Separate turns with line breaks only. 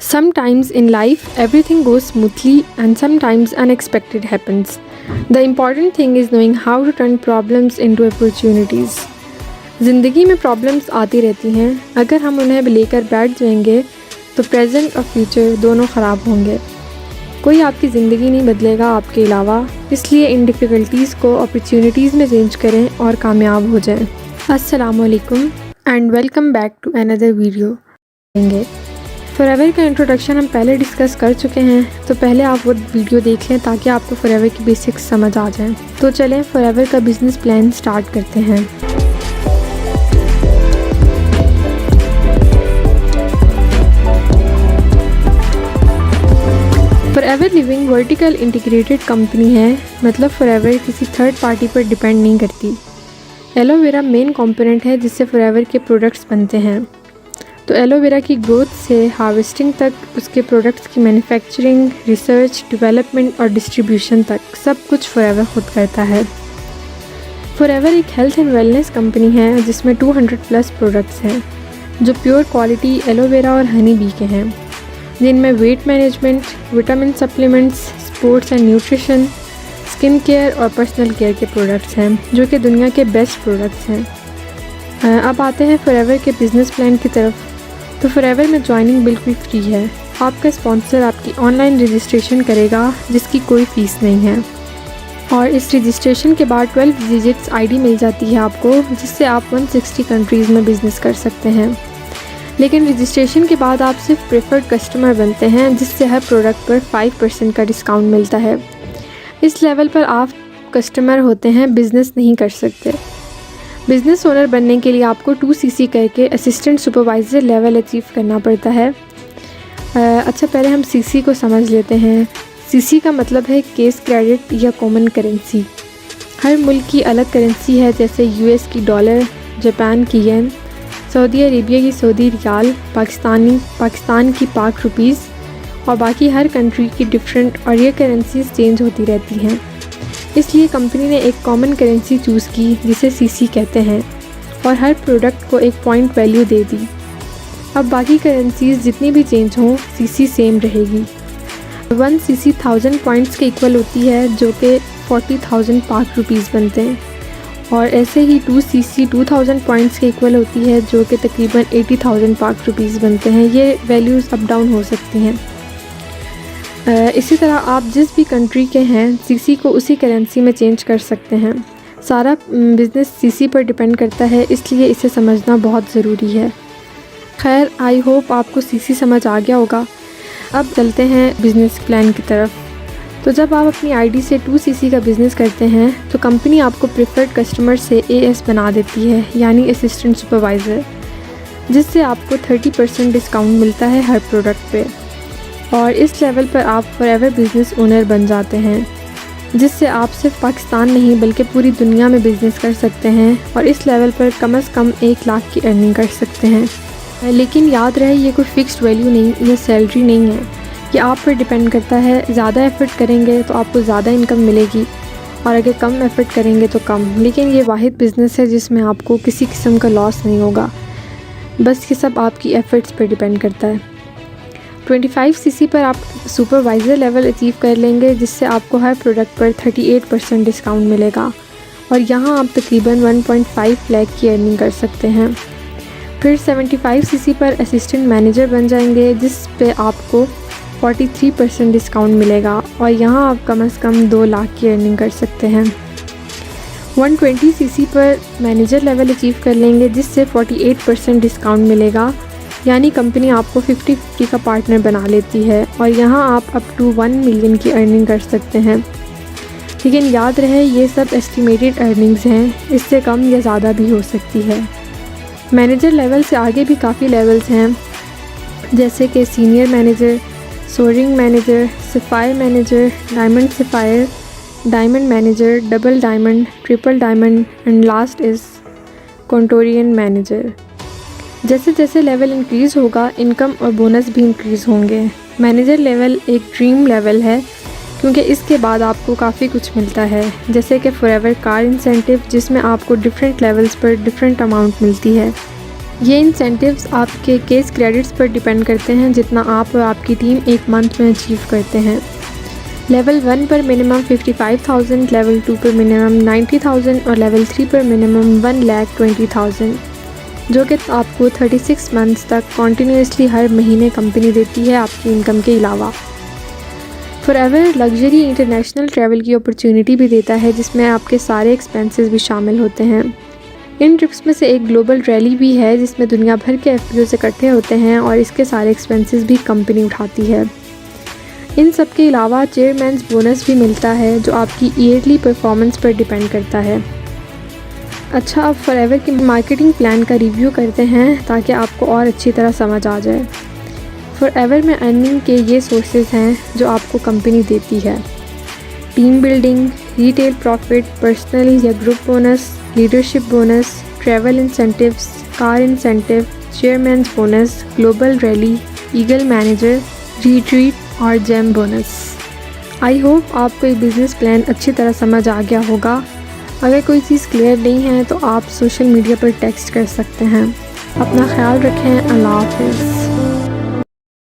Sometimes in life, everything goes smoothly and sometimes unexpected happens. The important thing is knowing how to turn problems into opportunities. ज़िंदगी में problems आती रहती हैं। अगर हम उन्हें लेकर बैठ जाएंगे तो प्रेजेंट और फ्यूचर दोनों ख़राब होंगे। कोई आपकी ज़िंदगी नहीं बदलेगा आपके अलावा, इसलिए इन डिफ़िकल्टीज़ को अपॉर्चुनिटीज़ में चेंज करें और कामयाब हो जाएं। अस्सलाम वालेकुम and welcome back to another video. Forever का इंट्रोडक्शन हम पहले डिस्कस कर चुके हैं, तो पहले आप वो वीडियो देख लें ताकि आपको फॉरएवर की बेसिक्स समझ आ जाएं। तो चलें फॉरएवर का बिज़नेस प्लान स्टार्ट करते हैं। Forever living vertical integrated company है, मतलब फॉरएवर किसी थर्ड पार्टी पर डिपेंड नहीं करती। एलोवेरा मेन कंपोनेंट है जिससे फॉरएवर के प्रोडक्ट्स बनते हैं। तो एलोवेरा की ग्रोथ से हार्वेस्टिंग तक, उसके प्रोडक्ट्स की मैन्युफैक्चरिंग, रिसर्च, डेवलपमेंट और डिस्ट्रीब्यूशन तक सब कुछ फॉरएवर खुद करता है। फॉरएवर एक हेल्थ एंड वेलनेस कंपनी है जिसमें 200+ प्रोडक्ट्स हैं जो प्योर क्वालिटी एलोवेरा और हनी बी के हैं, जिनमें weight management, vitamin supplements, sports and nutrition, skin care और पर्सनल केयर के प्रोडक्ट्स हैं जो कि दुनिया के बेस्ट प्रोडक्ट्स हैं। अब आते हैं फॉरएवर के बिज़नेस प्लान की तरफ। तो फॉरएवर में ज्वाइनिंग बिल्कुल फ्री है। आपका स्पॉन्सर आपकी ऑनलाइन रजिस्ट्रेशन करेगा जिसकी कोई फ़ीस नहीं है, और इस रजिस्ट्रेशन के बाद 12 डिजिट्स आईडी मिल जाती है आपको, जिससे आप 160 कंट्रीज़ में बिज़नेस कर सकते हैं। लेकिन रजिस्ट्रेशन के बाद आप सिर्फ प्रेफर्ड कस्टमर बनते हैं, जिससे हर प्रोडक्ट पर 5% का डिस्काउंट मिलता है। इस लेवल पर आप कस्टमर होते हैं, बिज़नेस नहीं कर सकते। बिज़नेस ओनर बनने के लिए आपको 2cc करके असिस्टेंट सुपरवाइज़र लेवल अचीव करना पड़ता है। अच्छा, पहले हम cc को समझ लेते हैं। cc का मतलब है केस क्रेडिट या कॉमन करेंसी। हर मुल्क की अलग करेंसी है, जैसे यूएस की डॉलर, जापान की येन, सऊदी अरेबिया की सऊदी रियाल, पाकिस्तान की पाक रुपीज़ और बाकी हर कंट्री की डिफरेंट, और ये करेंसीज चेंज होती रहती हैं। इसलिए कंपनी ने एक कॉमन करेंसी चूज़ की जिसे cc कहते हैं, और हर प्रोडक्ट को एक पॉइंट वैल्यू दे दी। अब बाकी करेंसीज जितनी भी चेंज हों, cc सेम रहेगी। 1 cc 1000 पॉइंट्स के इक्वल होती है, जो कि 40,000 पाक रुपीज़ बनते हैं, और ऐसे ही 2 cc 2000 पॉइंट्स के इक्वल होती है, जो कि तकरीबन 80,000 पाक रुपीज़ बनते हैं। ये वैल्यूज़ अप डाउन हो सकती हैं। इसी तरह आप जिस भी कंट्री के हैं, cc को उसी करेंसी में चेंज कर सकते हैं। सारा बिज़नेस cc पर डिपेंड करता है, इसलिए इसे समझना बहुत ज़रूरी है। खैर, आई होप आपको cc समझ आ गया होगा। अब चलते हैं बिज़नेस प्लान की तरफ। तो जब आप अपनी आईडी से 2cc का बिज़नेस करते हैं तो कंपनी आपको प्रेफर्ड कस्टमर से AS बना देती है, यानी असिस्टेंट सुपरवाइज़र, जिससे आपको 30% डिस्काउंट मिलता है हर प्रोडक्ट पे, और इस लेवल पर आप फॉरएवर बिज़नेस ओनर बन जाते हैं, जिससे आप सिर्फ पाकिस्तान नहीं बल्कि पूरी दुनिया में बिज़नेस कर सकते हैं, और इस लेवल पर कम से कम 1 लाख की अर्निंग कर सकते हैं। लेकिन याद रहे, ये कोई फ़िक्स्ड वैल्यू नहीं, ये सैलरी नहीं है, ये आप पर डिपेंड करता है। ज़्यादा एफ़र्ट करेंगे तो आपको ज़्यादा इनकम मिलेगी, और अगर कम एफ़र्ट करेंगे तो कम। लेकिन ये वाहिद बिज़नेस है जिसमें आपको किसी किस्म का लॉस नहीं होगा, बस ये सब आपकी एफ़र्ट्स पर डिपेंड करता है। 25 cc पर आप सुपरवाइज़र लेवल अचीव कर लेंगे, जिससे आपको हर प्रोडक्ट पर 38% डिस्काउंट मिलेगा, और यहाँ आप तकरीबन 1.5 लाख की अर्निंग कर सकते हैं। फिर 75 cc पर असिस्टेंट मैनेजर बन जाएंगे, जिस पे आपको 43% डिस्काउंट मिलेगा, और यहाँ आप कम से कम 2 लाख की अर्निंग कर सकते हैं। 120 cc पर मैनेजर लेवल अचीव कर लेंगे, जिससे 48% डिस्काउंट मिलेगा, यानी कंपनी आपको 50-50 का पार्टनर बना लेती है, और यहाँ आप अप टू 1 मिलियन की अर्निंग कर सकते हैं। लेकिन याद रहे, ये सब एस्टिमेटेड अर्निंग्स हैं, इससे कम या ज़्यादा भी हो सकती है। मैनेजर लेवल से आगे भी काफ़ी लेवल्स हैं, जैसे कि senior manager, soaring manager, sapphire manager, diamond sapphire, diamond manager, double diamond, triple diamond and last is centurion manager. जैसे जैसे लेवल इंक्रीज़ होगा, इनकम और बोनस भी इंक्रीज़ होंगे। मैनेजर लेवल एक ड्रीम लेवल है, क्योंकि इसके बाद आपको काफ़ी कुछ मिलता है, जैसे कि फॉरएवर कार इंसेंटिव, जिसमें आपको डिफरेंट लेवल्स पर डिफरेंट अमाउंट मिलती है। ये इंसेंटिव्स आपके केस क्रेडिट्स पर डिपेंड करते हैं जितना आप और आपकी टीम एक मंथ में अचीव करते हैं। लेवल 1 पर मिनिमम 55,000, लेवल 2 पर मिनिमम 90,000 और लेवल 3 पर मिनिमम 1,20,000, जो कि आपको 36 मंथ्स तक कॉन्टीन्यूसली हर महीने कंपनी देती है आपकी इनकम के अलावा। फॉरएवर लग्जरी इंटरनेशनल ट्रैवल की अपॉर्चुनिटी भी देता है जिसमें आपके सारे एक्सपेंसेस भी शामिल होते हैं। इन ट्रिप्स में से एक ग्लोबल रैली भी है जिसमें दुनिया भर के एफपीओ इकट्ठे होते हैं और इसके सारे एक्सपेंसेस भी कंपनी उठाती है। इन सब के अलावा चेयरमैन्स बोनस भी मिलता है जो आपकी ईयरली परफॉर्मेंस पर डिपेंड करता है। अच्छा, अब फॉरएवर के मार्केटिंग प्लान का रिव्यू करते हैं ताकि आपको और अच्छी तरह समझ आ जाए। फॉरएवर में अर्निंग के ये सोर्सेज हैं जो आपको कंपनी देती है: team building, retail profit, personal या group bonus, leadership bonus, travel incentives, car incentive, chairman's bonus, global rally, eagle manager, retreat और जेम बोनस। आई होप आपको ये बिज़नेस प्लान अच्छी तरह समझ आ गया होगा। अगर कोई चीज़ क्लियर नहीं है तो आप सोशल मीडिया पर टेक्स्ट कर सकते हैं। अपना ख्याल रखें। अल्लाह हाफ़िज़।